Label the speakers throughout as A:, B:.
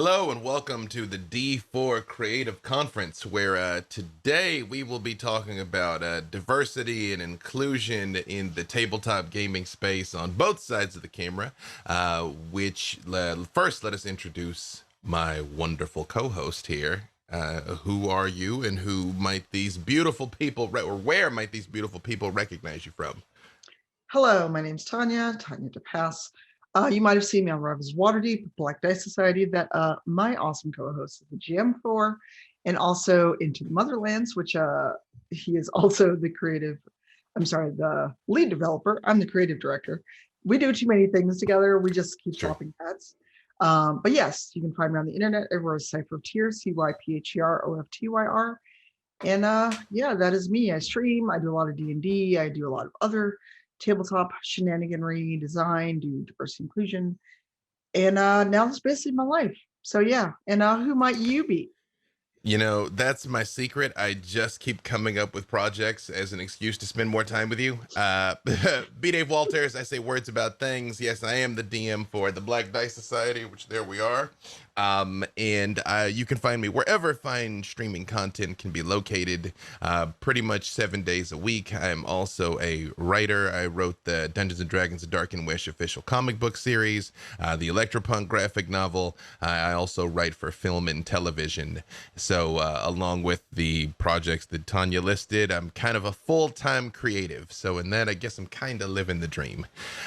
A: Hello and welcome to the D4 Creative Conference, where today we will be talking about diversity and inclusion in the tabletop gaming space on both sides of the camera. First, let us introduce my wonderful co-host here. Who are you, and who might these beautiful people, or where might these beautiful people recognize you from?
B: Hello, my name's Tanya DePass. You might have seen me on Rivals Waterdeep, Black Dice Society, that my awesome co-host is the GM for, and also Into the Motherlands, which he is also the lead developer. I'm the creative director. We do too many things together. We just keep
A: Sure.
B: swapping hats. But yes, you can find me on the internet everywhere as Cypher of Tears, CYPHEROFTYR. And yeah, that is me. I stream, I do a lot of D&D, I do a lot of other tabletop shenaniganry, design, do diversity inclusion. And now that's basically my life. So yeah, and who might you be?
A: You know, that's my secret. I just keep coming up with projects as an excuse to spend more time with you. B. Dave Walters, I say words about things. Yes, I am the DM for the Black Dice Society, which there we are. And you can find me wherever fine streaming content can be located, pretty much 7 days a week. I'm also a writer. I wrote the Dungeons and Dragons: The Dark and Wish official comic book series, the Electropunk graphic novel. I also write for film and television. So along with the projects that Tanya listed, I'm kind of a full-time creative. So in that, I guess I'm kind of living the dream.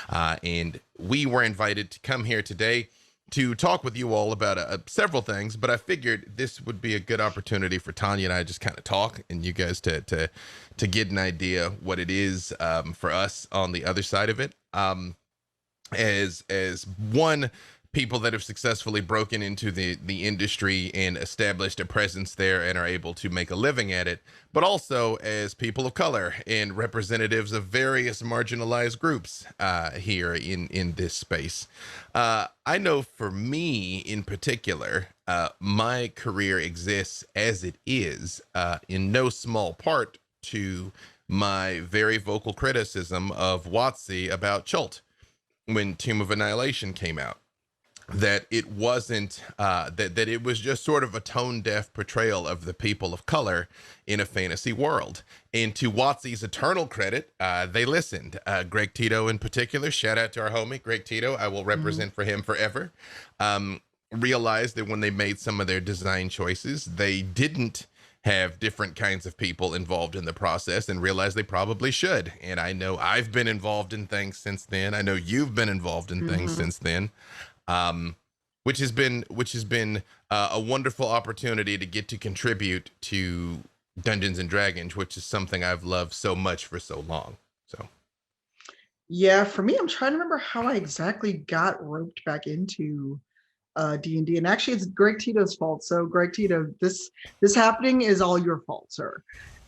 A: And we were invited to come here today to talk with you all about several things, but I figured this would be a good opportunity for Tanya and I just kind of talk, and you guys to get an idea what it is for us on the other side of it. As one, people that have successfully broken into the industry and established a presence there and are able to make a living at it, but also as people of color and representatives of various marginalized groups here in this space. I know for me in particular, my career exists as it is in no small part to my very vocal criticism of WotC about Chult when Tomb of Annihilation came out. That it wasn't that it was just sort of a tone deaf portrayal of the people of color in a fantasy world. And to WotC's eternal credit, they listened. Greg Tito in particular, shout out to our homie Greg Tito, I will represent for him forever. Realized that when they made some of their design choices, they didn't have different kinds of people involved in the process, and realized they probably should. And I know I've been involved in things since then. I know you've been involved in things since then. Which has been a wonderful opportunity to get to contribute to Dungeons and Dragons, which is something I've loved so much for so long. So,
B: Yeah, for me, I'm trying to remember how I exactly got roped back into D&D, and actually it's Greg Tito's fault. So Greg Tito, this happening is all your fault, sir,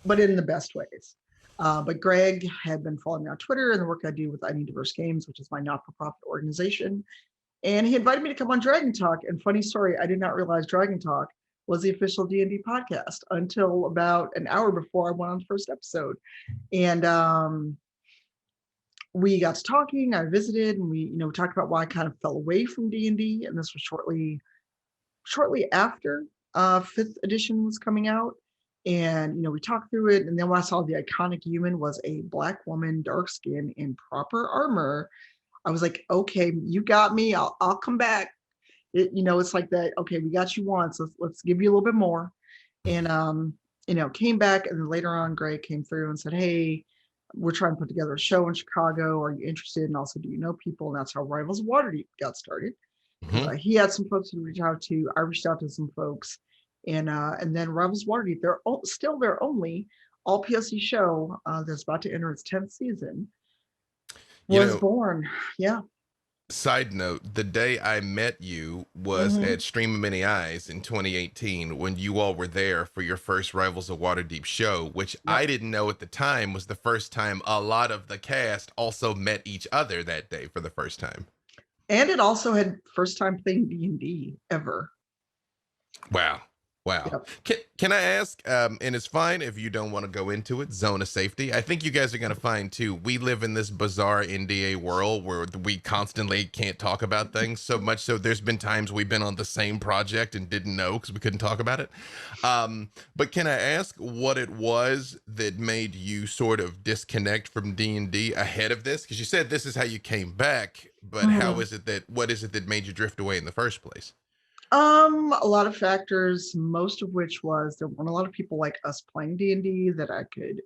B: but in the best ways. But Greg had been following me on Twitter and the work I do with I Need Diverse Games, which is my not-for-profit organization. And he invited me to come on Dragon Talk. And funny story, I did not realize Dragon Talk was the official D&D podcast until about an hour before I went on the first episode. And we got to talking, I visited, and we talked about why I kind of fell away from D&D. And this was shortly after 5th edition was coming out. And we talked through it. And then when I saw the iconic human was a Black woman, dark skin, in proper armor, I was like, okay, you got me. I'll come back. It's like that. Okay, we got you once. Let's give you a little bit more. And came back, and then later on, Greg came through and said, hey, we're trying to put together a show in Chicago. Are you interested? And also, do you know people? And that's how Rivals of Waterdeep got started. He had some folks to reach out to. I reached out to some folks, and then Rivals of Waterdeep. They're still their only all PLC show that's about to enter its 10th season. Was born. Yeah.
A: Side note, the day I met you was at Stream of Many Eyes in 2018 when you all were there for your first Rivals of Waterdeep show, which I didn't know at the time was the first time a lot of the cast also met each other that day for the first time.
B: And it also had first time playing D&D ever.
A: Wow. Wow.
B: Yep.
A: Can I ask, and it's fine if you don't want to go into it, zone of safety. I think you guys are going to find too, we live in this bizarre NDA world where we constantly can't talk about things so much. So there's been times we've been on the same project and didn't know because we couldn't talk about it. But can I ask what it was that made you sort of disconnect from D&D ahead of this? Because you said this is how you came back, but
B: Mhm.
A: what is it that made you drift away in the first place?
B: A lot of factors, most of which was there weren't a lot of people like us playing D&D that I could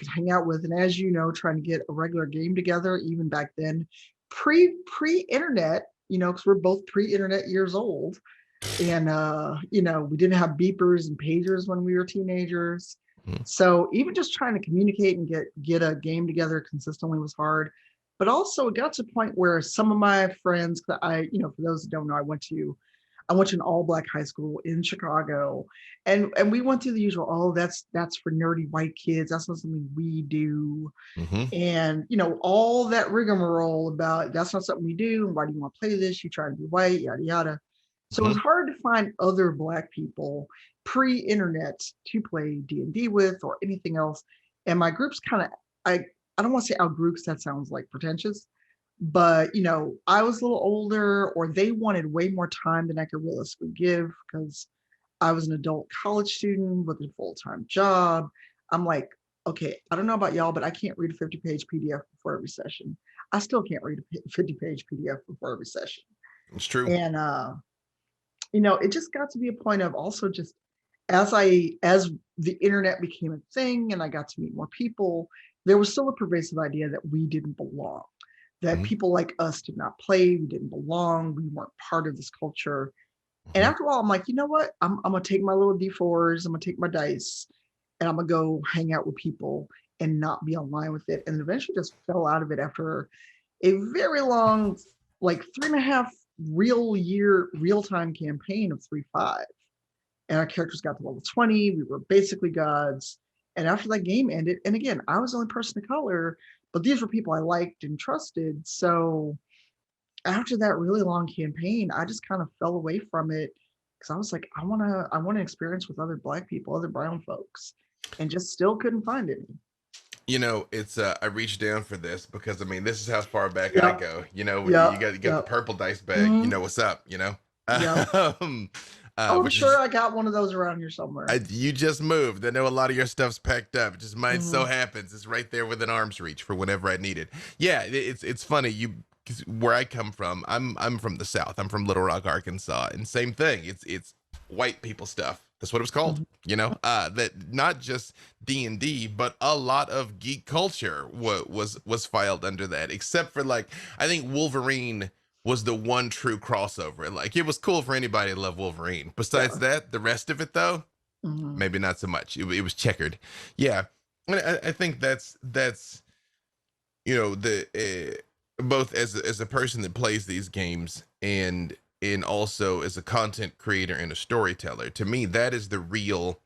B: hang out with. And as you know, trying to get a regular game together, even back then, pre-internet, because we're both pre-internet years old. And we didn't have beepers and pagers when we were teenagers.
A: Mhm.
B: So even just trying to communicate and get a game together consistently was hard. But also it got to a point where some of my friends, for those who don't know, I went to an all black high school in Chicago, and we went through the usual. Oh, that's for nerdy white kids. That's not something we do,
A: Mhm.
B: and all that rigmarole about that's not something we do. And why do you want to play this? You try to be white, yada yada. So it was
A: Mhm.
B: hard to find other black people pre-internet to play D&D with or anything else. And my groups kind of I don't want to say out groups. That sounds like pretentious, but I was a little older, or they wanted way more time than I could realistically give because I was an adult college student with a full-time job. I'm like, okay, I don't know about y'all, but I can't read a 50-page PDF before every session. I still can't read a 50-page PDF before every session.
A: It's true.
B: And it just got to be a point of also just as the internet became a thing and I got to meet more people, there was still a pervasive idea that we didn't belong, that
A: Mhm.
B: people like us did not play, we didn't belong, we weren't part of this culture. And
A: Mhm.
B: after a while, I'm like, you know what? I'm gonna take my little D4s, I'm gonna take my dice, and I'm gonna go hang out with people and not be online with it. And eventually just fell out of it after a very long, like 3.5 real time campaign of 3.5. And our characters got to level 20. We were basically gods. And after that game ended, and again, I was the only person of color, but these were people I liked and trusted. So after that really long campaign, I just kind of fell away from it because I was like, I want to experience with other black people, other brown folks, and just still couldn't find any.
A: It's I reached down for this because I mean this is how far back I
B: Yep,
A: go.
B: yep,
A: You got the
B: yep,
A: purple dice bag. You
B: hmm
A: know what's up.
B: yep.
A: Um,
B: Oh, I'm
A: which is
B: sure I got one of those around here somewhere.
A: you just moved. I know a lot of your stuff's packed up. It just mine so
B: Hmm.
A: happens it's right there within arm's reach for whenever I need it. Yeah, it's funny. 'Cause where I come from, I'm from the South. I'm from Little Rock, Arkansas, and same thing. It's white people stuff. That's what it was called.
B: Hmm.
A: That not just D&D, but a lot of geek culture was filed under that. Except for like, I think Wolverine was the one true crossover. Like it was cool for anybody to love Wolverine. Besides
B: Yeah.
A: that, the rest of it though,
B: Hmm.
A: maybe not so much. It was checkered. Yeah, and I think that's the both as a person that plays these games and also as a content creator and a storyteller. To me, that is the real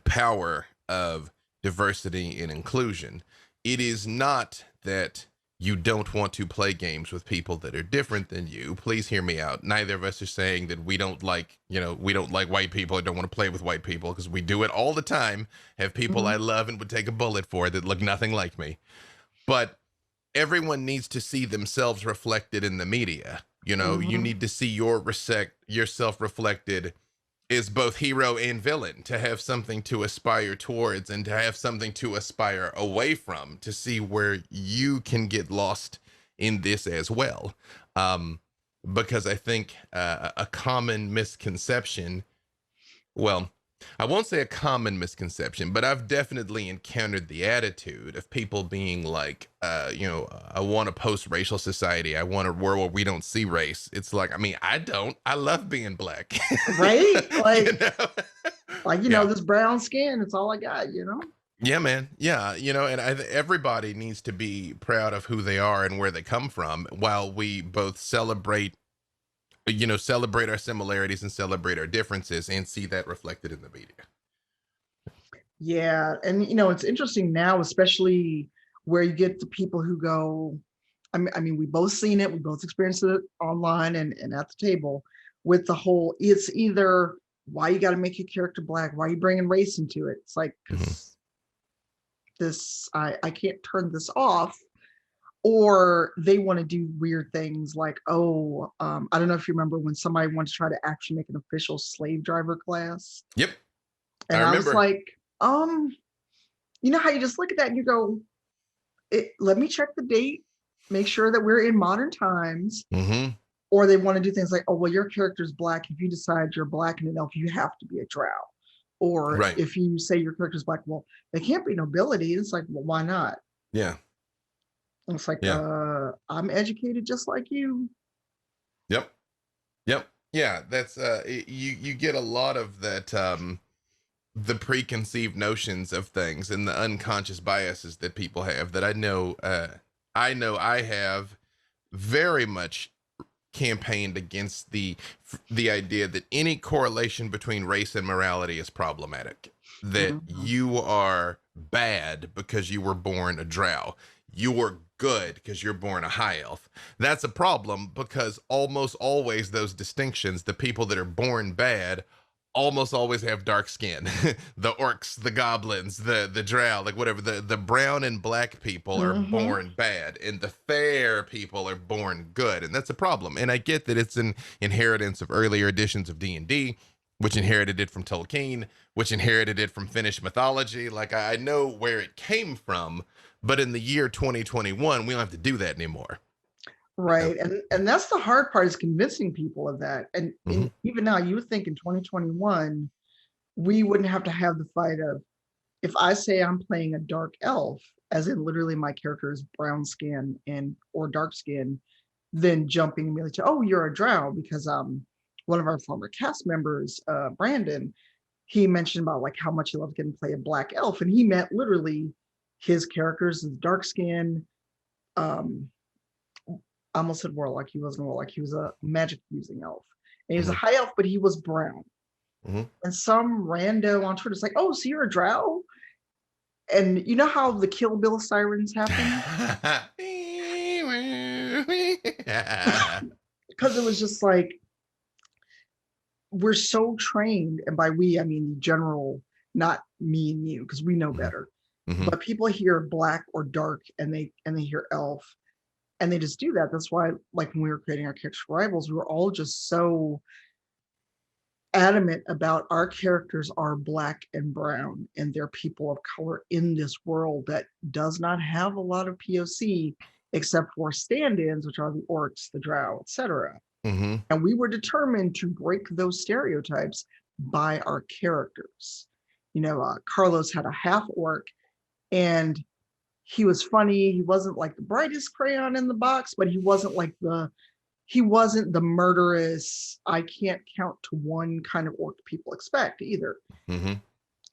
A: power of diversity and inclusion. It is not that you don't want to play games with people that are different than you. Please hear me out. Neither of us are saying that we don't like white people or don't want to play with white people because we do it all the time. Have people I
B: Hmm.
A: love and would take a bullet for that look nothing like me. But everyone needs to see themselves reflected in the media. You
B: Hmm.
A: need to see yourself reflected is both hero and villain, to have something to aspire towards and to have something to aspire away from, to see where you can get lost in this as well. um because I think a common misconception, well, I won't say a common misconception, but I've definitely encountered the attitude of people being like, I want a post racial society. I want a world where we don't see race. It's like, I mean, I don't. I love being black.
B: Right?
A: you
B: Like,
A: know? Yeah.
B: this brown skin, it's all I got.
A: Yeah, man. Yeah. And everybody needs to be proud of who they are and where they come from while we both celebrate our similarities and celebrate our differences and see that reflected in the media.
B: Yeah. And it's interesting now, especially where you get the people who go, I mean, we both seen it, we both experienced it online and at the table with the whole, it's either why you got to make your character black? Why are you bringing race into it? It's like,
A: Hmm.
B: because I can't turn this off. Or they want to do weird things like, oh, I don't know if you remember when somebody wanted to try to actually make an official slave driver class.
A: Yep, I
B: And I was
A: remember.
B: like, um, you know how you just look at that and you go, let me check the date, make sure that we're in modern times.
A: Hmm.
B: Or they want to do things like, oh, well, your character's black. If you decide you're black and an elf, you have to be a drow. Or
A: Right.
B: if you say your character's black, well, they can't be nobility. It's like, well, why not?
A: Yeah.
B: And it's like,
A: Yeah.
B: I'm educated just like you.
A: Yep. Yep. Yeah. That's you get a lot of that the preconceived notions of things and the unconscious biases that people have that I know I have very much campaigned against the idea that any correlation between race and morality is problematic. That
B: Mhm.
A: you are bad because you were born a drow. You are good because you're born a high elf. That's a problem because almost always those distinctions, the people that are born bad almost always have dark skin. The orcs, the goblins, the drow, like whatever. The brown and black people are
B: Mhm.
A: born bad, and the fair people are born good, and that's a problem. And I get that it's an inheritance of earlier editions of D&D, which inherited it from Tolkien, which inherited it from Finnish mythology. Like I know where it came from, but in the year 2021, we don't have to do that anymore. You
B: Right. And that's the hard part, is convincing people of that. And
A: know?
B: even now, you would think in 2021, we wouldn't have to have the fight of, if I say I'm playing a dark elf, as in literally my character is brown skin and or dark skin, then jumping immediately to, oh, you're a drow, because one of our former cast members, Brandon, he mentioned about like how much he loved getting to play a black elf, and he meant literally his characters is dark skin. Um, I almost said warlock. He wasn't a warlock. He was a magic using elf, and he was a
A: Hmm.
B: high elf, but he was brown.
A: Hmm.
B: And some rando on Twitter's like, "Oh, so you're a drow?" And you know how the Kill Bill sirens happen? Because it was just like, we're so trained, and by we I mean the general, not me and you, because we know
A: Hmm.
B: better.
A: Hmm.
B: But people hear black or dark, and they hear elf, and they just do that. That's why, like when we were creating our character rivals, we were all just so adamant about our characters are black and brown, and they're people of color in this world that does not have a lot of POC, except for stand-ins, which are the orcs, the drow, etc.
A: Hmm.
B: And we were determined to break those stereotypes by our characters. Carlos had a half orc, and he was funny. He wasn't like the brightest crayon in the box, but he wasn't the murderous, I can't count to one kind of orc people expect either.
A: Hmm.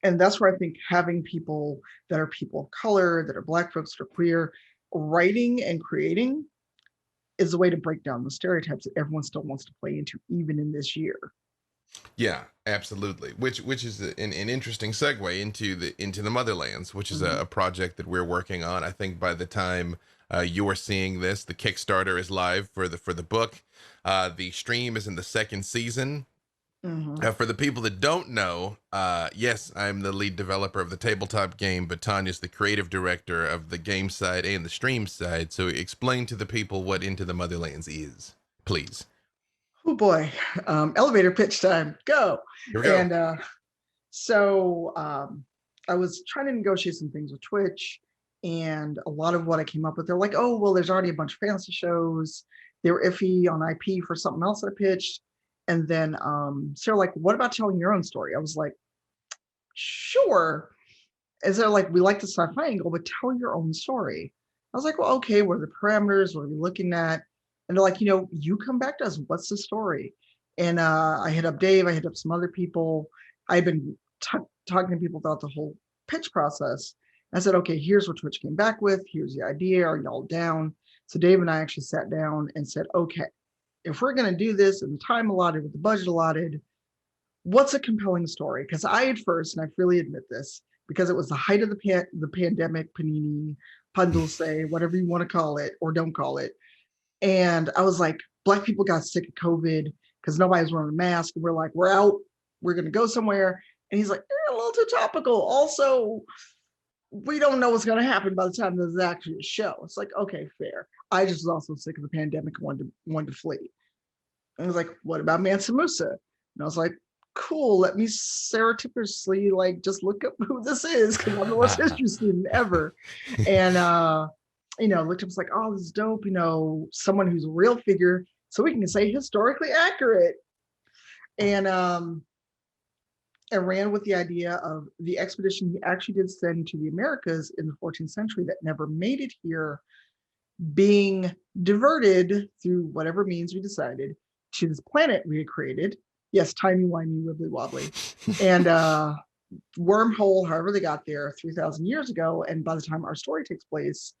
B: And that's where I think having people that are people of color, that are black folks, that are queer, writing and creating is a way to break down the stereotypes that everyone still wants to play into, even in this year.
A: Yeah, absolutely. Which is an interesting segue into the Motherlands, which is
B: Mhm.
A: a project that we're working on. I think by the time you're seeing this, the Kickstarter is live for the book. The stream is in the second season.
B: Mhm.
A: For the people that don't know, yes, I'm the lead developer of the tabletop game, but Tanya's the creative director of the game side and the stream side. So explain to the people what Into the Motherlands is, please.
B: Oh boy, elevator pitch time, go.
A: Here we go.
B: And so I was trying to negotiate some things with Twitch, and a lot of what I came up with, they're like, oh, well, there's already a bunch of fantasy shows. They were iffy on IP for something else I pitched. And then so they're like, what about telling your own story? I was like, sure. Is there like, we like the sci-fi angle, but tell your own story. I was like, well, okay, what are the parameters? What are we looking at? And they're like, you come back to us. What's the story? And I hit up Dave. I hit up some other people. I've been talking to people throughout the whole pitch process. I said, okay, here's what Twitch came back with. Here's the idea. Are y'all down? So Dave and I actually sat down and said, okay, if we're going to do this in the time allotted with the budget allotted, what's a compelling story? Because I at first, and I freely admit this, because it was the height of the pandemic, panini, pandulce, whatever you want to call it or don't call it, and I was like, Black people got sick of COVID because nobody was wearing a mask. And we're like, we're out. we're going to go somewhere. And he's like, a little too topical. Also, we don't know what's going to happen by the time there's actually a show. It's like, okay, fair. I just was also sick of the pandemic and wanted to flee. And I was like, what about Mansa Musa? And I was like, cool, let me surreptitiously like just look up who this is because I'm the worst history student ever. And looked up, was like, oh, this is dope, someone who's a real figure, so we can say historically accurate. And I ran with the idea of the expedition he actually did send to the Americas in the 14th century that never made it here, being diverted through whatever means we decided to this planet we had created. Yes, timey-wimey, wibbly-wobbly. And wormhole, however they got there 3,000 years ago. And by the time our story takes place,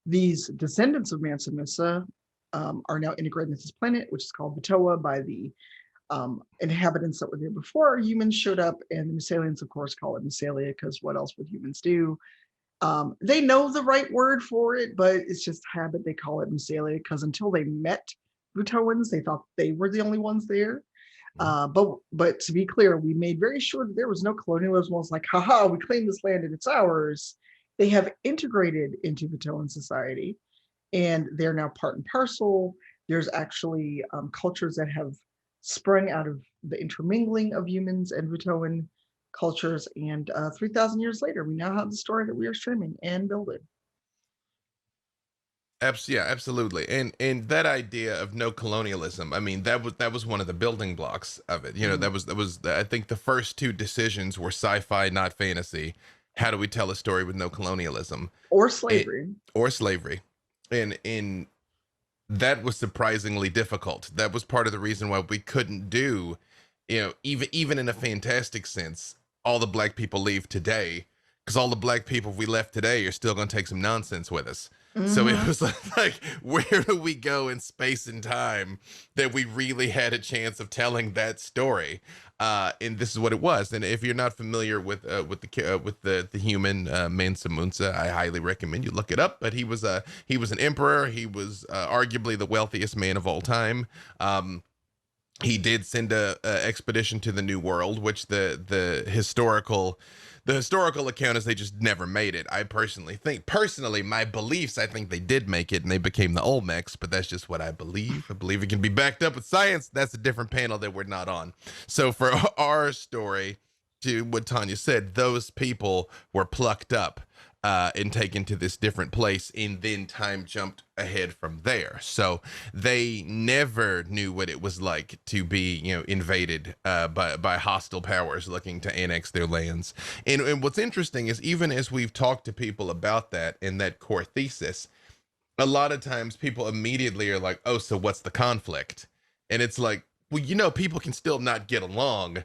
B: these descendants of Mansa Musa are now integrated into this planet, which is called Batoa by the inhabitants that were there before humans showed up. And the Masalians, of course, call it Masalia because what else would humans do? They know the right word for it, but it's just habit. They call it Masalia because until they met Batoans, they thought they were the only ones there. But to be clear, we made very sure that there was no colonialism. It was like, haha, we claim this land and it's ours. They have integrated into Batoan society, and they're now part and parcel. There's actually cultures that have sprung out of the intermingling of humans and Batoan cultures. And 3,000 years later, we now have the story that we are streaming and building.
A: Yeah, absolutely. And that idea of no colonialism, I mean, that was one of the building blocks of it. That was I think the first two decisions were sci-fi, not fantasy. How do we tell a story with no colonialism
B: or slavery?
A: And that was surprisingly difficult. That was part of the reason why we couldn't do, even in a fantastic sense, all the black people leave today, because all the black people we left today are still going to take some nonsense with us. So it was like, where do we go in space and time that we really had a chance of telling that story? And this is what it was. And if you're not familiar with the human Mansa Musa, I highly recommend you look it up. But he was an emperor. He was arguably the wealthiest man of all time. He did send a expedition to the New World, which the historical account is they just never made it. I personally, my beliefs, I think they did make it and they became the Olmecs, but that's just what I believe. I believe it can be backed up with science. That's a different panel that we're not on. So for our story, to what Tanya said, those people were plucked up and taken to this different place, and then time jumped ahead from there. So they never knew what it was like to be, invaded by hostile powers looking to annex their lands. And what's interesting is, even as we've talked to people about that in that core thesis, a lot of times people immediately are like, oh, so what's the conflict? And it's like, well, people can still not get along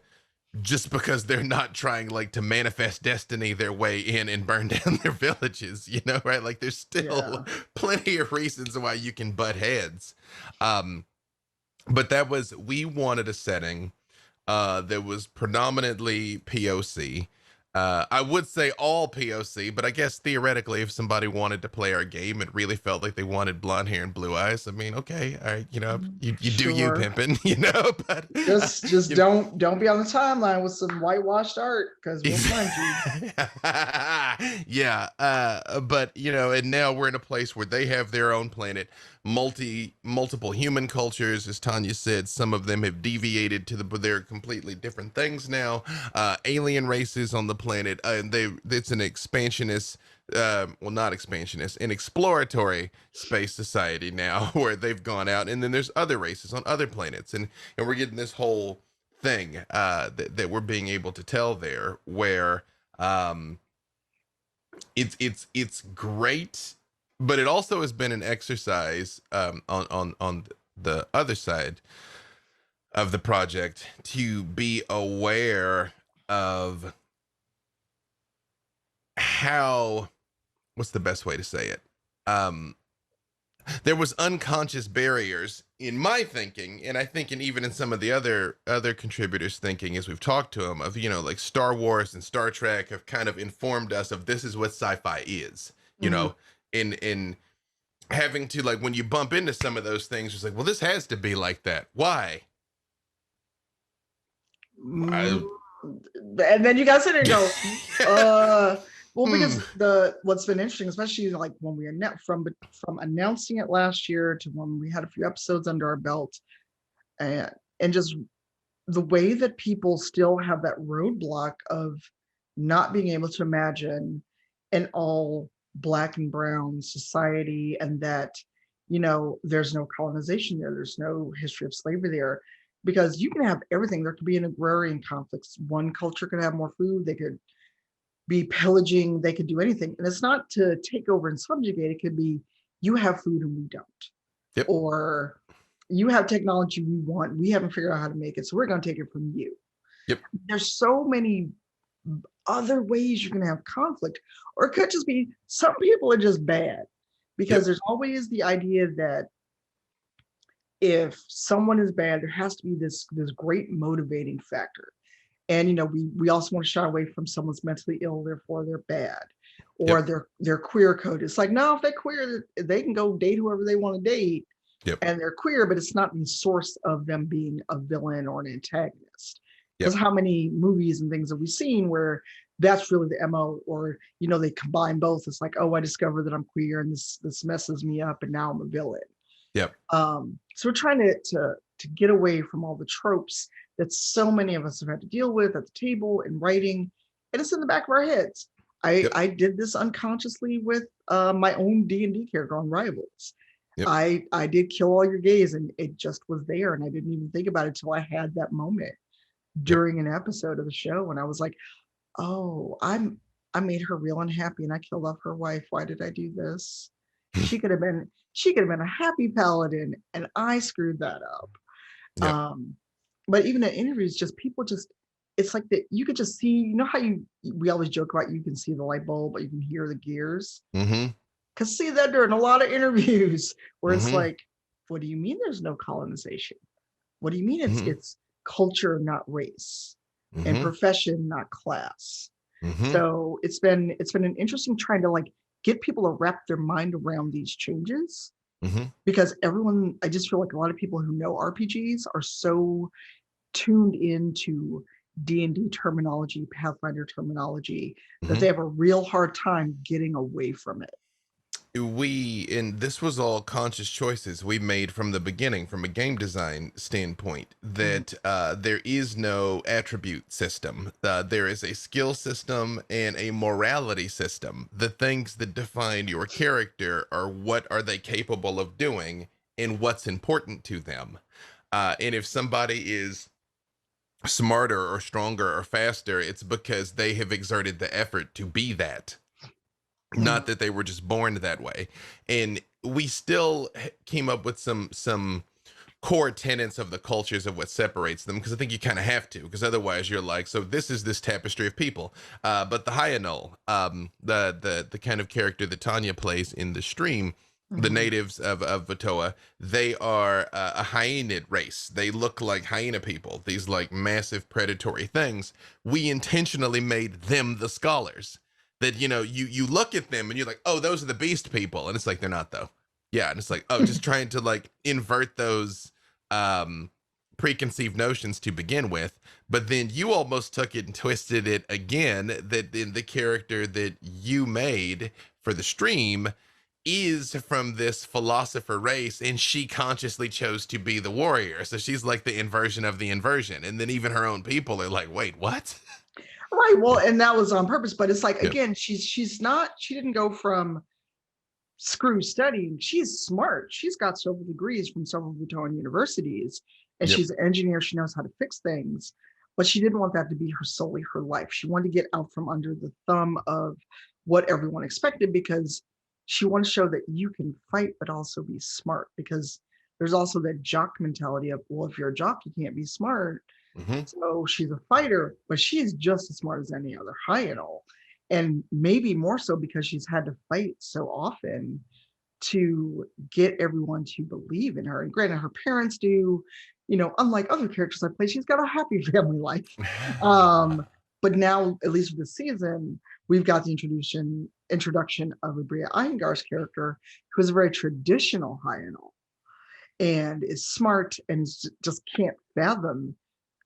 A: just because they're not trying to manifest destiny their way in and burn down their villages, right? Like there's still plenty of reasons why you can butt heads. But we wanted a setting that was predominantly POC. I would say all POC, but I guess theoretically, if somebody wanted to play our game and really felt like they wanted blonde hair and blue eyes, I mean, okay, all right, you do you, pimping, but
B: just don't be on the timeline with some whitewashed art because we'll find you.
A: Yeah, but and now we're in a place where they have their own planet, multiple human cultures, as Tanya said. Some of them have deviated to they're completely different things now. Alien races on the planet, and it's an expansionist, not expansionist, an exploratory space society now, where they've gone out, and then there's other races on other planets, and we're getting this whole thing that we're being able to tell there, where it's great, but it also has been an exercise on the other side of the project to be aware of what's the best way to say it? There was unconscious barriers in my thinking, and I think even in some of the other contributors' thinking, as we've talked to them, of like Star Wars and Star Trek have kind of informed us of this is what sci-fi is, in having to, like, when you bump into some of those things, it's like, well, this has to be like that. Why?
B: Mm,
A: I,
B: and then you guys sit there and go, well,
A: hmm.
B: because what's been interesting, especially like when we from announcing it last year to when we had a few episodes under our belt, and just the way that people still have that roadblock of not being able to imagine an all black and brown society, and that there's no colonization there, there's no history of slavery there, because you can have everything. There could be an agrarian conflicts. One culture could have more food, they could be pillaging, they could do anything, and it's not to take over and subjugate. It could be you have food and we don't,
A: Yep.
B: or you have technology we want, we haven't figured out how to make it, so we're going to take it from you.
A: Yep.
B: There's so many other ways you can have conflict, or it could just be some people are just bad, because
A: Yep.
B: there's always the idea that if someone is bad, there has to be this great motivating factor. And we also want to shy away from someone's mentally ill, therefore they're bad, or
A: Yep.
B: they're queer coded. It's like, no, if they're queer, they can go date whoever they want to date,
A: Yep.
B: and they're queer, but it's not the source of them being a villain or an antagonist. Because
A: Yep.
B: how many movies and things have we seen where that's really the MO, or they combine both. It's like, oh, I discovered that I'm queer and this messes me up and now I'm a villain.
A: Yep.
B: So we're trying to get away from all the tropes that so many of us have had to deal with at the table in writing, and it's in the back of our heads. I
A: Yep.
B: I did this unconsciously with my own D&D character on Rivals.
A: Yep.
B: I did kill all your gays, and it just was there, and I didn't even think about it until I had that moment
A: Yep.
B: during an episode of the show, and I was like, oh, I made her real unhappy, and I killed off her wife. Why did I do this? She could have been a happy paladin, and I screwed that up.
A: Yep.
B: But even in interviews, just people just, it's like that you could just see, how we always joke about, you can see the light bulb, but you can hear the gears.
A: Mm-hmm.
B: Cause see that during a lot of interviews where it's
A: Mm-hmm.
B: like, what do you mean there's no colonization? What do you mean it's
A: Mm-hmm.
B: it's culture, not race, and
A: Mm-hmm.
B: profession, not class?
A: Mm-hmm.
B: So it's been an interesting trying to like get people to wrap their mind around these changes,
A: Mm-hmm.
B: because I just feel like a lot of people who know RPGs are so tuned into D&D terminology, Pathfinder terminology, that they
A: Mm-hmm.
B: have a real hard time getting away from it.
A: And this was all conscious choices we made from the beginning, from a game design standpoint,
B: Mhm.
A: that there is no attribute system. There is a skill system and a morality system. The things that define your character are what are they capable of doing and what's important to them. And if somebody is smarter or stronger or faster, it's because they have exerted the effort to be that,
B: Mhm.
A: not that they were just born that way. And we still came up with some core tenets of the cultures of what separates them, because I think you kind of have to, because otherwise you're like, so this is this tapestry of people. But the Hyanol, the kind of character that Tanya plays in the stream, the
B: Mhm.
A: natives of Vatoa, they are a hyenid race. They look like hyena people, these like massive predatory things. We intentionally made them the scholars, that you look at them and you're like, oh, those are the beast people, and it's like, they're not though. Yeah, and it's like, oh, just trying to like invert those um preconceived notions to begin with. But then you almost took it and twisted it again, that in the character that you made for the stream is from this philosopher race, and she consciously chose to be the warrior, so she's like the inversion of the inversion, and then even her own people are like, wait, what?
B: Right. Well,
A: Yeah.
B: and that was on purpose, but it's like,
A: Yeah.
B: again, she didn't go from screw studying. She's smart. She's got several degrees from several Vuitton universities, and
A: Yep.
B: she's an engineer. She knows how to fix things, but she didn't want that to be solely her life. She wanted to get out from under the thumb of what everyone expected, because she wanted to show that you can fight but also be smart. Because there's also that jock mentality of, well, if you're a jock, you can't be smart.
A: Mm-hmm.
B: So she's a fighter, but she's just as smart as any other Hyeno. And maybe more so because she's had to fight so often to get everyone to believe in her. And granted, her parents do, unlike other characters I play, she's got a happy family life. But now, at least with the season, we've got the introduction of Abria Iyengar's character, who is a very traditional Hyeno and is smart and just can't fathom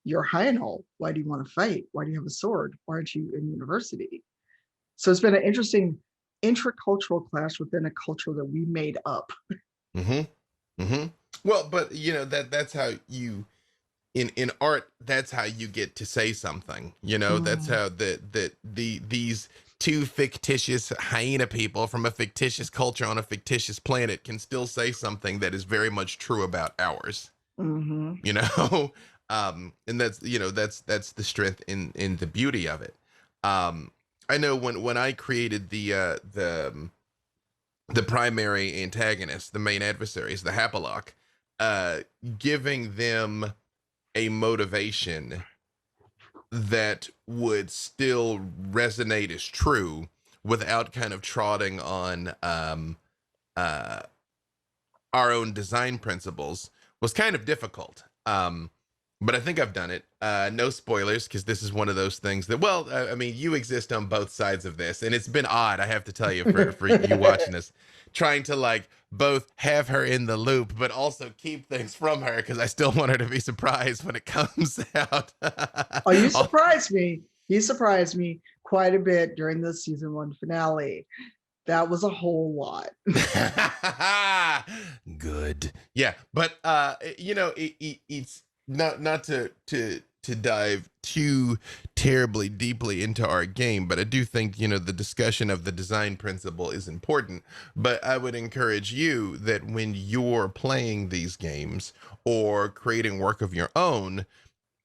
B: you're Hyanol. Why do you want to fight? Why do you have a sword? Why aren't you in university? So it's been an interesting intercultural clash within a culture that we made up.
A: Mm-hmm. Mm-hmm. Well, but that's how you in art, that's how you get to say something. That's
B: Mm,
A: how these two fictitious hyena people from a fictitious culture on a fictitious planet can still say something that is very much true about ours.
B: mm-hmm.
A: you know and that's the strength in the beauty of it. I know when I created the primary antagonist, the main adversaries, the Hapalock, uh giving them a motivation that would still resonate as true without kind of trotting on uh our own design principles was kind of difficult. But I think I've done it. No spoilers, because this is one of those things that, well, I mean, you exist on both sides of this, and it's been odd, I have to tell you, for you watching this, trying to like both have her in the loop, but also keep things from her, because I still want her to be surprised when it comes out.
B: Oh, you surprised me. You surprised me quite a bit during the season 1 finale. That was a whole lot.
A: Good. Yeah, but it's not to dive too terribly deeply into our game, but I do think the discussion of the design principle is important. But I would encourage you that when you're playing these games or creating work of your own,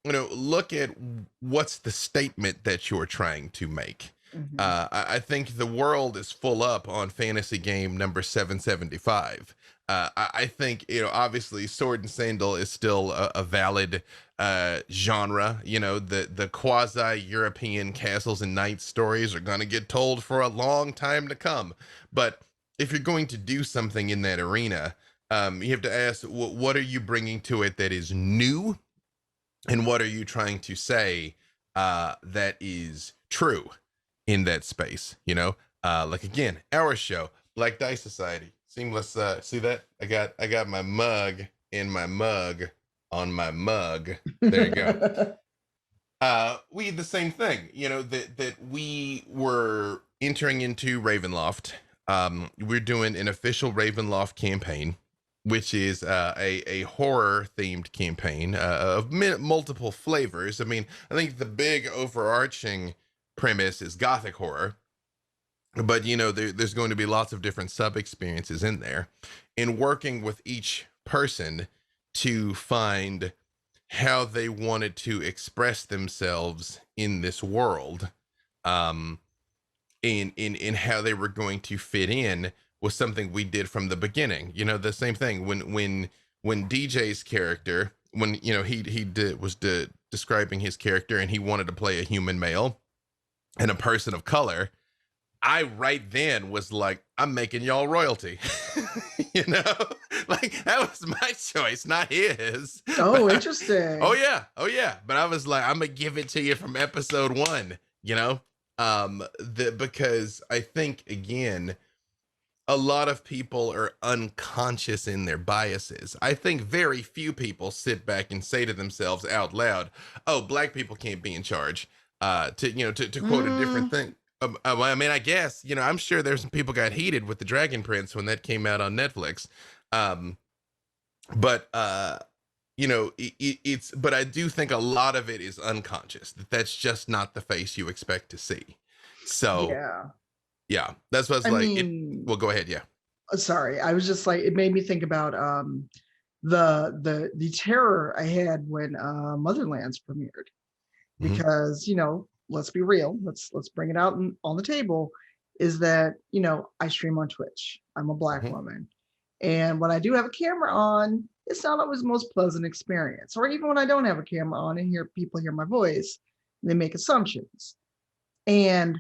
A: look at what's the statement that you're trying to make.
B: Mm-hmm.
A: I think the world is full up on fantasy game number 775. I think, obviously Sword and Sandal is still a valid genre. The quasi European castles and knights stories are going to get told for a long time to come. But if you're going to do something in that arena, you have to ask, what are you bringing to it that is new? And what are you trying to say that is true in that space? Like, again, our show, Black Dice Society, seamless. See that? I got my mug in my mug on my mug. There you go. We had the same thing, that we were entering into Ravenloft. We're doing an official Ravenloft campaign, which is a horror themed campaign of multiple flavors. I mean, I think the big overarching premise is gothic horror, but there's going to be lots of different sub experiences in there, and working with each person to find how they wanted to express themselves in this world, um in how they were going to fit in, was something we did from the beginning. The same thing when DJ's character, when describing his character, and he wanted to play a human male and a person of color. I right then was like, I'm making y'all royalty. you know, like that was my choice, not his.
B: Oh,
A: But
B: interesting.
A: oh yeah. But I was like, I'm gonna give it to you from episode one. Because I think, again, a lot of people are unconscious in their biases. I think very few people sit back and say to themselves out loud, "Oh, black people can't be in charge." To quote a different
B: Mm,
A: thing. Well, I mean, I guess I'm sure there's some people got heated with the Dragon Prince when that came out on Netflix. Um, but it's but I do think a lot of it is unconscious. That's just not the face you expect to see. So
B: yeah.
A: yeah, that's what's
B: I
A: like it.
B: mean,
A: Well, go ahead. Yeah.
B: sorry. I was just like, it made me think about the terror I had when Motherlands premiered,
A: Hmm.
B: because let's be real, let's bring it out on the table, is that I stream on Twitch. I'm a black
A: Hmm.
B: woman, and when I do have a camera on, it's not always the most pleasant experience. Or even when I don't have a camera on and people hear my voice, they make assumptions. And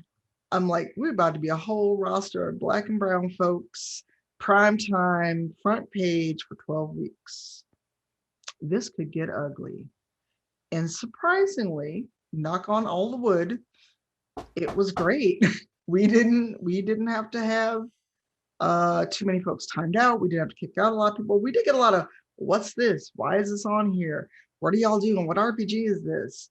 B: I'm like, we're about to be a whole roster of black and brown folks, prime time, front page for 12 weeks. This could get ugly. And surprisingly, knock on all the wood, it was great. We didn't have to have too many folks timed out. We didn't have to kick out a lot of people. We did get a lot of, what's this? Why is this on here? what are y'all doing? What RPG is this?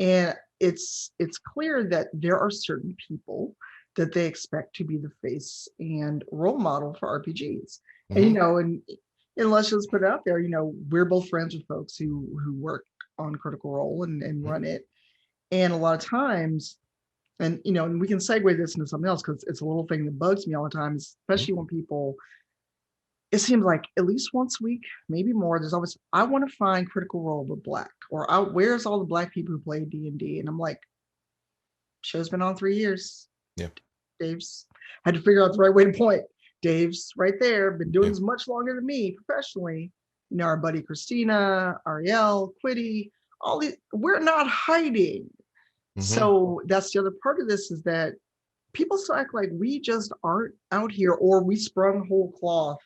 B: And it's clear that there are certain people that they expect to be the face and role model for RPGs. And
A: Mm-hmm.
B: and let's just put it out there, we're both friends with folks who work on Critical Role and run it. And a lot of times, and and we can segue this into something else because it's a little thing that bugs me all the time, especially when people, it seems like at least once a week, maybe more, there's always, I want to find Critical Role but black, or where's all the black people who play D&D? And I'm like, show's been on 3 years.
A: Yeah.
B: Dave's had to figure out the right way to point. Dave's right there, been doing
A: Yeah.
B: this much longer than me professionally. Our buddy Christina, Ariel, Quiddy, all these, we're not hiding.
A: Mm-hmm.
B: So that's the other part of this, is that people still act like we just aren't out here, or we sprung whole cloth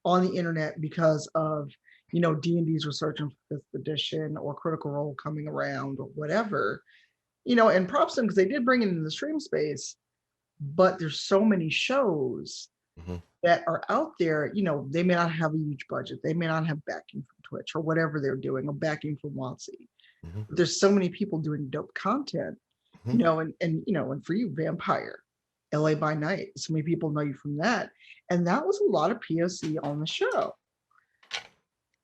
B: on the internet because of D&D's resurgence for 5th edition or Critical Role coming around or whatever. And props to them because they did bring it into the stream space, but there's so many shows that are out there. They may not have a huge budget, they may not have backing from Twitch or whatever they're doing, or backing from WotC. There's so many people doing dope content, and for you, Vampire, LA by Night, so many people know you from that, and that was a lot of POC on the show.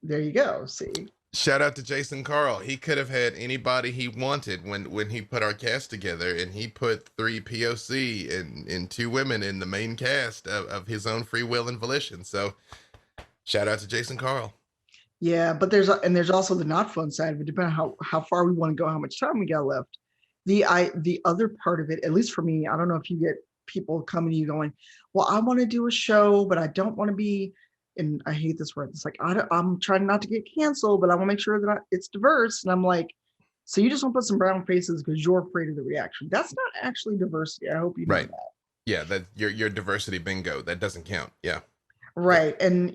B: There you go. See,
A: shout out to Jason Carl. He could have had anybody he wanted when he put our cast together, and he put 3 POC and 2 women in the main cast of his own free will and volition. So shout out to Jason Carl.
B: Yeah, but there's also the not fun side of it, depending on how far we want to go, how much time we got left. The other part of it, at least for me, I don't know if you get people coming to you going, well, I want to do a show, but I don't want to be, and I hate this word, it's like, I'm trying not to get canceled, but I want to make sure that it's diverse. And I'm like, so you just want to put some brown faces because you're afraid of the reaction. That's not actually diversity. I hope you know that.
A: Yeah, that your diversity bingo, that doesn't count. Yeah.
B: Right. And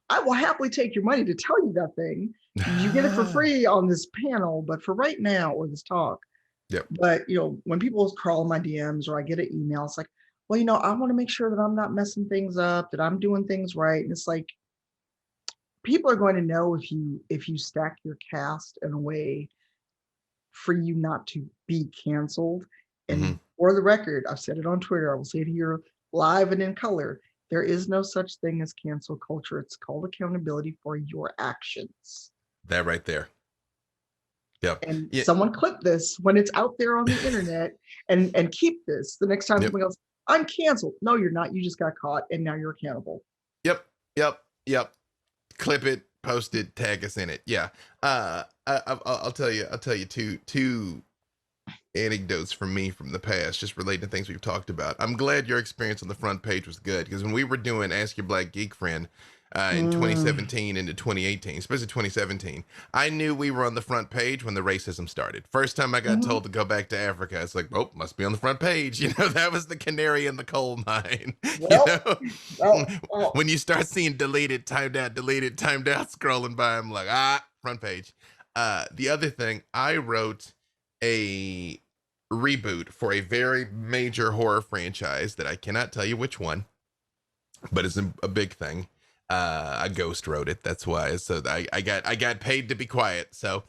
B: I will happily take your money to tell you that thing. You get it for free on this panel, but for right now, or this talk.
A: Yep.
B: But when people crawl my DMs or I get an email, it's like, well, I want to make sure that I'm not messing things up, that I'm doing things right. And it's like, people are going to know if you stack your cast in a way for you not to be canceled. And for the record, I've said it on Twitter, I will say it here live and in color, there is no such thing as cancel culture. It's called accountability for your actions.
A: That right there. Yep.
B: And someone clip this when it's out there on the internet and keep this the next time somebody goes, I'm canceled. No, you're not. You just got caught and now you're accountable.
A: Yep. Clip it, post it, tag us in it. Yeah. I'll tell you two anecdotes from me from the past, just relating to things we've talked about. I'm glad your experience on the front page was good, because when we were doing Ask Your Black Geek Friend in 2017 into 2018, especially 2017, I knew we were on the front page when the racism started. First time I got told to go back to Africa, it's like, oh, must be on the front page. That was the canary in the coal mine. When you start seeing deleted, timed out, scrolling by, I'm like, front page. The other thing, I wrote a reboot for a very major horror franchise that I cannot tell you which one, but it's a big thing. A ghost wrote it. That's why. So I got paid to be quiet. So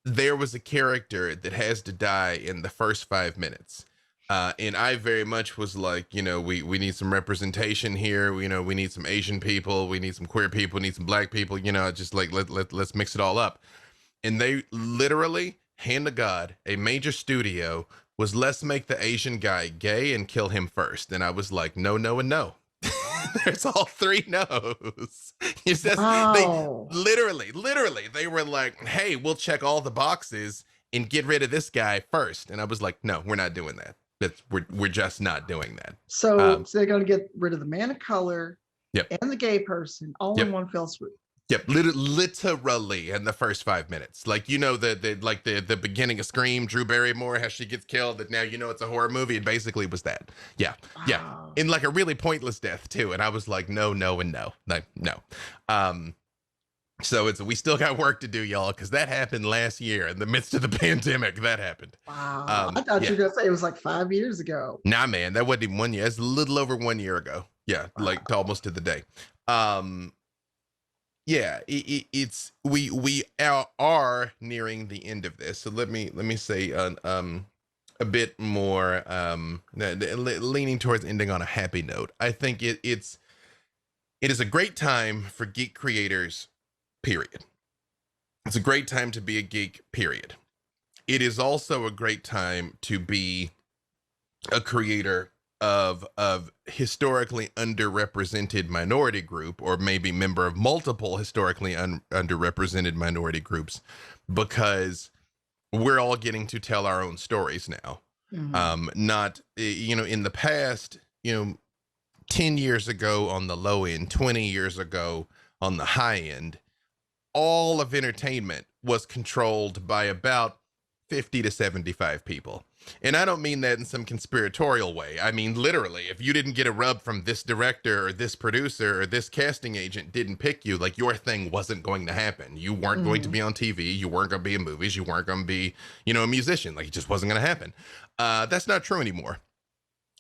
A: there was a character that has to die in the first 5 minutes. And I very much was like, we need some representation here. We need some Asian people. We need some queer people. We need some black people. Just like let's mix it all up. And they literally, hand to God, a major studio was, let's make the Asian guy gay and kill him first. And I was like, no, no, and no. There's all 3 no's. They literally, they were like, hey, we'll check all the boxes and get rid of this guy first. And I was like, no, we're not doing that. We're just not doing that.
B: So they're going to get rid of the man of color
A: and
B: the gay person all in one fell swoop.
A: Yep, literally in the first 5 minutes. Like, the beginning of Scream, Drew Barrymore, how she gets killed, that now it's a horror movie. It basically was that. Yeah. In like a really pointless death too. And I was like, no, no, and no. Like, no. So we still got work to do, y'all, because that happened last year in the midst of the pandemic. That happened.
B: Wow. I thought you were going to say it was like 5 years ago.
A: Nah, man, that wasn't even 1 year. It's a little over 1 year ago. Yeah, like almost to the day. yeah, it's we are nearing the end of this. So let me say a bit more leaning towards ending on a happy note. I think it is a great time for geek creators, period. It's a great time to be a geek, period. It is also a great time to be a creator of historically underrepresented minority group, or maybe member of multiple historically underrepresented minority groups, because we're all getting to tell our own stories now.
B: Mhm.
A: Not in the past, 10 years ago on the low end, 20 years ago on the high end, all of entertainment was controlled by about 50 to 75 people. And I don't mean that in some conspiratorial way. I mean, literally, if you didn't get a rub from this director or this producer or this casting agent didn't pick you, like, your thing wasn't going to happen. You weren't going to
B: Mhm.
A: be on TV. You weren't going to be in movies. You weren't going to be, a musician. Like, it just wasn't going to happen. That's not true anymore.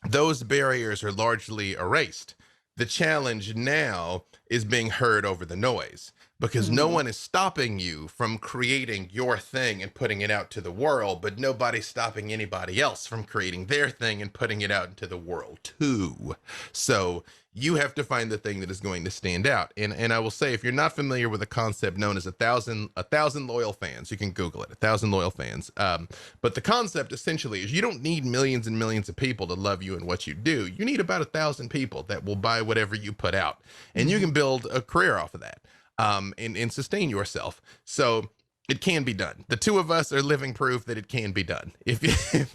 A: Those barriers are largely erased. The challenge now is being heard over the noise, because no
B: Mhm.
A: one is stopping you from creating your thing and putting it out to the world, but nobody's stopping anybody else from creating their thing and putting it out into the world too. So you have to find the thing that is going to stand out. And I will say, if you're not familiar with a concept known as a thousand loyal fans, you can Google it, 1,000 loyal fans. But the concept essentially is, you don't need millions and millions of people to love you and what you do. You need about 1,000 people that will buy whatever you put out, and you
B: Mhm.
A: can build a career off of that, and sustain yourself. So it can be done. The two of us are living proof that it can be done. If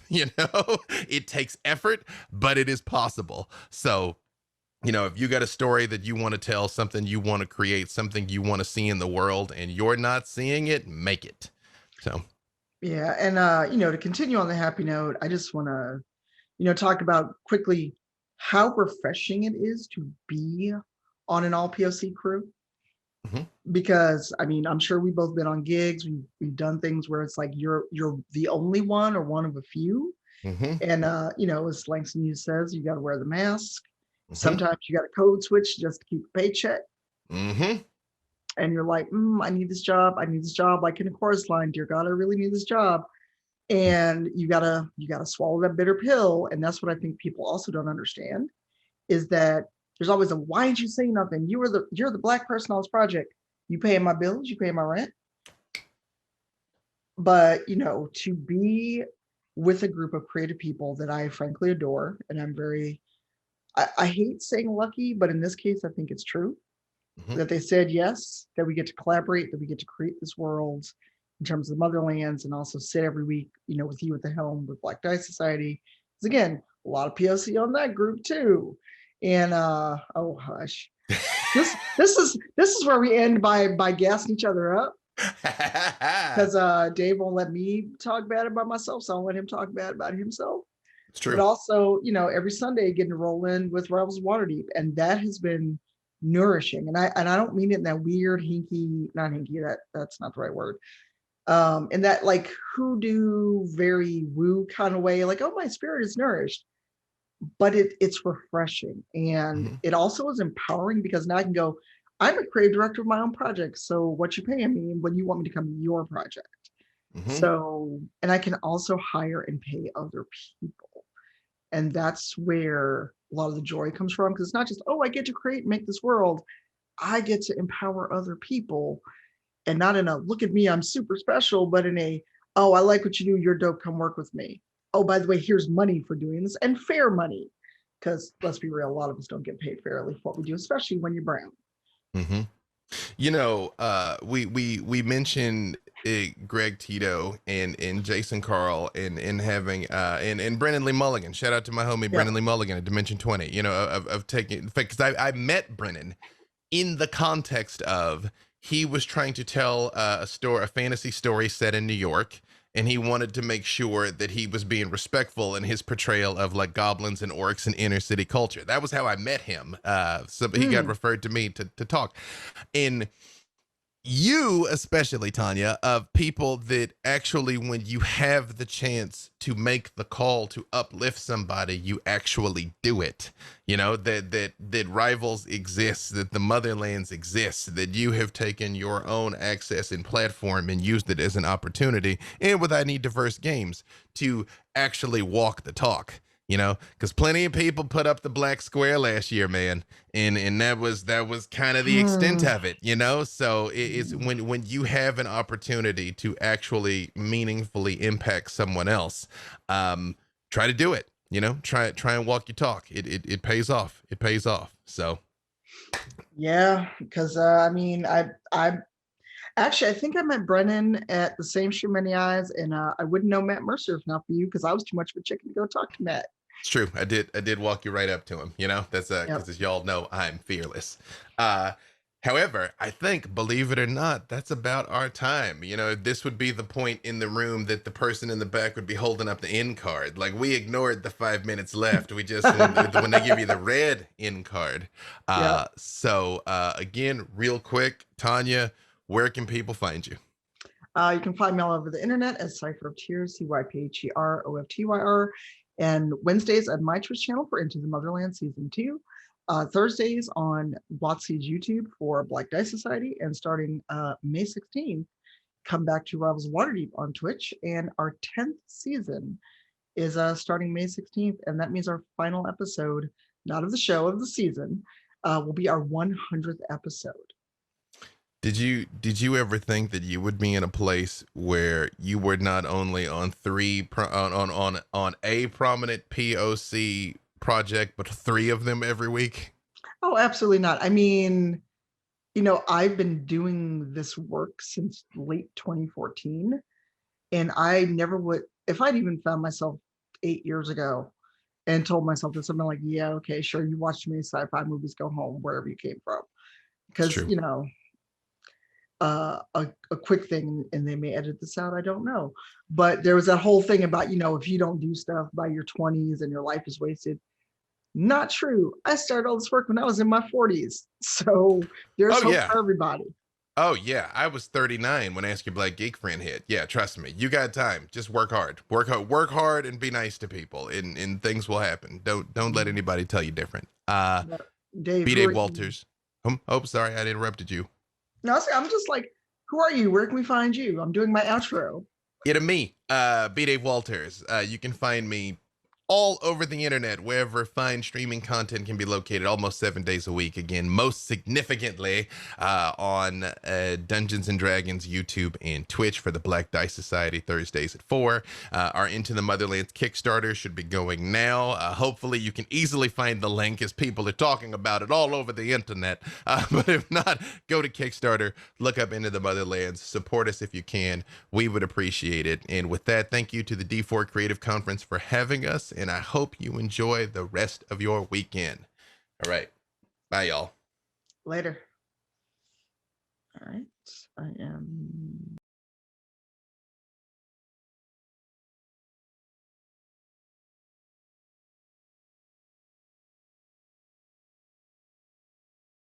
A: it takes effort, but it is possible. So, if you got a story that you want to tell, something you want to create, something you want to see in the world, and you're not seeing it, make it. So,
B: Yeah, and to continue on the happy note, I just want to, talk about quickly how refreshing it is to be on an all POC crew.
A: mhm,
B: Because I mean, I'm sure we've both been on gigs. We've done things where it's like you're the only one or one of a few.
A: mhm,
B: And as Langston Hughes says, you got to wear the mask.
A: mhm,
B: Sometimes you got to code switch just to keep a paycheck.
A: mhm.
B: And you're like, I need this job. I need this job. Like in a chorus line, dear God, I really need this job. And you gotta swallow that bitter pill. And that's what I think people also don't understand, is that there's always a, why didn't you say nothing? You're the black person on this project. You paying my bills, you paying my rent. But to be with a group of creative people that I frankly adore, and I'm very, I hate saying lucky, but in this case, I think it's true
A: Mhm.
B: that they said yes, that we get to collaborate, that we get to create this world in terms of motherlands, and also sit every week, with you at the helm with Black Dice Society. Because again, a lot of POC on that group too. And oh hush. This is where we end by gassing each other up, because Dave won't let me talk bad about myself, so I'll let him talk bad about himself.
A: It's
B: But
A: true.
B: also, every Sunday getting to roll in with Rivals of Waterdeep, and that has been nourishing. And I don't mean it in that weird hinky, not hinky, that's not the right word. In that like hoodoo, very woo kind of way, like, oh, my spirit is nourished. But it's refreshing, and
A: Mhm,
B: it also is empowering, because now I can go, I'm a creative director of my own project. So what you paying me when you want me to come to your project?
A: mhm.
B: So, and I can also hire and pay other people. And that's where a lot of the joy comes from, because it's not just, oh, I get to create and make this world. I get to empower other people, and not in a look at me, I'm super special, but in a, oh, I like what you do, you're dope, come work with me. Oh, by the way, here's money for doing this, and fair money. Because let's be real, a lot of us don't get paid fairly for what we do, especially when you're brown.
A: Mhm. We mentioned Greg Tito and Jason Carl and having and Brennan Lee Mulligan. Shout out to my homie
B: Yeah.
A: Brennan Lee Mulligan at Dimension 20. Of taking, because I met Brennan in the context of, he was trying to tell a fantasy story set in New York, and he wanted to make sure that he was being respectful in his portrayal of like goblins and orcs and inner city culture. That was how I met him. So he got
B: Mm.
A: referred to me to talk. And you especially, Tanya, of people that actually, when you have the chance to make the call to uplift somebody, you actually do it. You know, that rivals exist, that the motherlands exist, that you have taken your own access and platform and used it as an opportunity, and with I Need Diverse Games, to actually walk the talk. You know, because plenty of people put up the black square last year, man, and that was kind of the extent
B: Hmm.
A: of it, you know. So it's when you have an opportunity to actually meaningfully impact someone else, um try to do it, you know. Try and walk your talk. It pays off. It pays off. So
B: Yeah, because I mean, I actually I think I met Brennan at the same Shoe Many Eyes, and I wouldn't know Matt Mercer if not for you because I was too much of a chicken to go talk to Matt.
A: it's true. I did walk you right up to him, you know. That's
B: Yep.
A: because as y'all know, I'm fearless. uh However, I think, believe it or not, that's about our time. You know, this would be the point in the room that the person in the back would be holding up the end card. Like, we ignored the 5 minutes left. We just, when they give you the red end card.
B: Yep.
A: Again, real quick, Tanya, where can people find you?
B: You can find me all over the internet as Cypher of Tears, CYPHEROFTYR, and Wednesdays at my Twitch channel for Into the Motherland Season 2. Thursdays on WotC's YouTube for Black Dice Society, and starting May 16th, come back to Rivals of Waterdeep on Twitch. And our 10th season is starting May 16th, and that means our final episode, not of the show, of the season, will be our 100th episode.
A: Did you ever think that you would be in a place where you were not only on on a prominent POC project, but three of them every week?
B: Oh, absolutely not. I mean, I've been doing this work since late 2014, and I never would, if I'd even found myself 8 years ago and told myself this, something like, yeah, okay, sure, you watch too many sci-fi movies, go home, wherever you came from.
A: It's
B: Because,
A: true.
B: a quick thing, and they may edit this out, I don't know. But there was that whole thing about, if you don't do stuff by your 20s and your life is wasted. Not true. I started all this work when I was in my 40s. So there's
A: Oh
B: hope
A: yeah.
B: for everybody.
A: Oh yeah. I was 39 when Ask Your Black Geek Friend hit. Yeah, trust me. You got time. Just work hard. Work hard and be nice to people, and things will happen. Don't let anybody tell you different.
B: Yeah. Dave,
A: B
B: who
A: Dave
B: are you?
A: Walters. Oh, sorry, I interrupted you.
B: No, I'm just like, who are you? Where can we find you? I'm doing my outro.
A: Yeah, to me, B Dave Walters. You can find me all over the internet, wherever fine streaming content can be located, almost 7 days a week. Again, most significantly on Dungeons and Dragons YouTube and Twitch for the Black Dice Society, Thursdays at 4. Our Into the Motherlands Kickstarter should be going now. Hopefully, you can easily find the link as people are talking about it all over the internet. But if not, go to Kickstarter, look up Into the Motherlands, support us if you can. We would appreciate it. And with that, thank you to the D4 Creative Conference for having us, and I hope you enjoy the rest of your weekend. All right. Bye, y'all.
B: Later. All right. I am